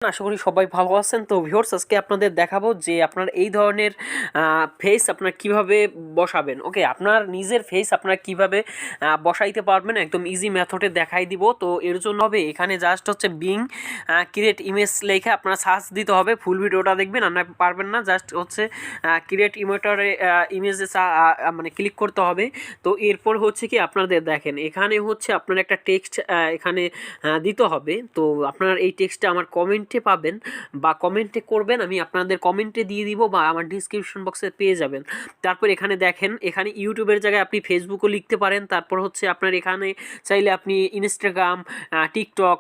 আশা করি সবাই ভালো আছেন। তো ভিউয়ার্স, আজকে আপনাদের দেখাবো যে আপনার এই ধরনের ফেস আপনার কিভাবে বসাবেন। ওকে, আপনার নিজের ফেস আপনারা কিভাবে বসাইতে পারবেন একদম ইজি মেথডে দেখাই দিব। তো এর জন্য হবে এখানে জাস্ট হচ্ছে বিং ক্রিয়েট ইমেজ লেখে আপনারা সার্চ দিতে হবে। ফুল ভিডিওটা দেখবেন, আপনারা পারবেন না, জাস্ট হচ্ছে ক্রিয়েট ইমেটরে ইমেজে মানে ক্লিক করতে হবে। তো এরপর হচ্ছে কি আপনাদের দেখেন এখানে হচ্ছে আপনার একটা টেক্সট এখানে দিতে হবে। তো আপনার এই টেক্সটটা আমার কমেন্টে পাবেন বা কমেন্টে করবেন, আমি আপনাদের কমেন্টে দিয়ে দিব বা আমার ডিসক্রিপশন বক্সে পেয়ে যাবেন। তারপর এখানে দেখেন এখানে ইউটিউবের জায়গায় আপনি ফেসবুকও লিখতে পারেন। তারপর হচ্ছে আপনার এখানে চাইলে আপনি ইনস্টাগ্রাম, টিকটক,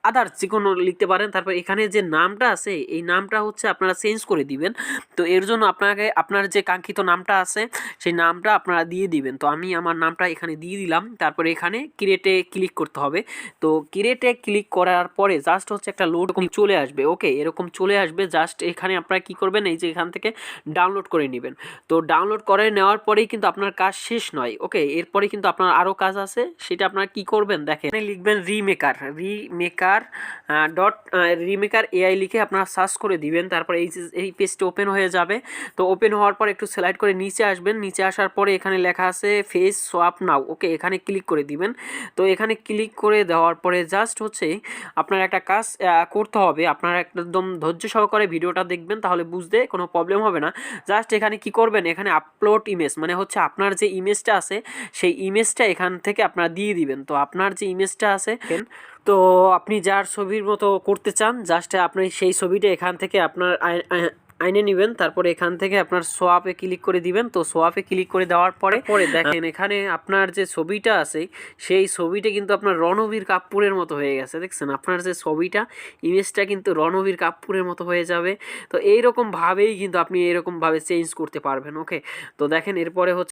আদার্স যে কোনো লিখতে পারেন। তারপর এখানে যে নামটা আছে এই নামটা হচ্ছে আপনারা চেঞ্জ করে দিবেন। তো এর জন্য আপনাকে আপনার যে কাঙ্ক্ষিত নামটা আছে সেই নামটা আপনারা দিয়ে দিবেন। তো আমি আমার নামটা এখানে দিয়ে দিলাম। তারপরে এখানে ক্রিয়েটে ক্লিক করতে হবে। তো ক্রিয়েটে ক্লিক করার পরে জাস্ট হচ্ছে একটা লোড চলে আসবে। ওকে, এরকম চলে আসবে। জাস্ট এখানে আপনারা কি করবেন, এই যে এখান থেকে ডাউনলোড করে নেবেন। তো ডাউনলোড করে নেওয়ার পরেই কিন্তু আপনার কাজ শেষ নয়। ওকে, এরপরে কিন্তু আপনার আরও কাজ আছে, সেটা আপনারা কি করবেন দেখেন, লিখবেন রিমেকার ডট রিমেকার এআই লিখে আপনারা সার্চ করে দিবেন। তারপর এই পেজটা ওপেন হয়ে যাবে। তো ওপেন হওয়ার পর একটু সিলেক্ট করে নিচে আসবেন। নিচে আসার পরে এখানে লেখা আছে ফেস সোয়াপ নাও। ওকে, এখানে ক্লিক করে দিবেন। তো এখানে ক্লিক করে দেওয়ার পরে জাস্ট হচ্ছে আপনার একটা কাজ করতে হবে। আপনারা একদম ধৈর্য সহকারে ভিডিওটা দেখবেন, তাহলে বুঝতে কোনো প্রবলেম হবে না। জাস্ট এখানে কি করবেন, এখানে আপলোড ইমেজ মানে হচ্ছে আপনার যে ইমেজটা আছে সেই ইমেজটা এখান থেকে আপনারা দিয়ে দিবেন। তো আপনার যে ইমেজটা আছে, তো আপনি যার ছবির মতো করতে চান জাস্ট আপনি সেই ছবিটা এখান থেকে আপনার আইনে নেবেন। তারপরে এখান থেকে আপনার সোয়াপে ক্লিক করে দিবেন। তো সোয়াপে ক্লিক করে দেওয়ার পরে দেখেন এখানে আপনার যে ছবিটা আছে সেই ছবিটা কিন্তু আপনার রণবীর কাপুরের মতো হয়ে গেছে। দেখছেন আপনার যে ছবিটা ইমেজটা কিন্তু রণবীর কাপুরের মতো হয়ে যাবে। তো এইরকমভাবেই কিন্তু আপনি এইরকমভাবে চেঞ্জ করতে পারবেন। ওকে, তো দেখেন এরপরে হচ্ছে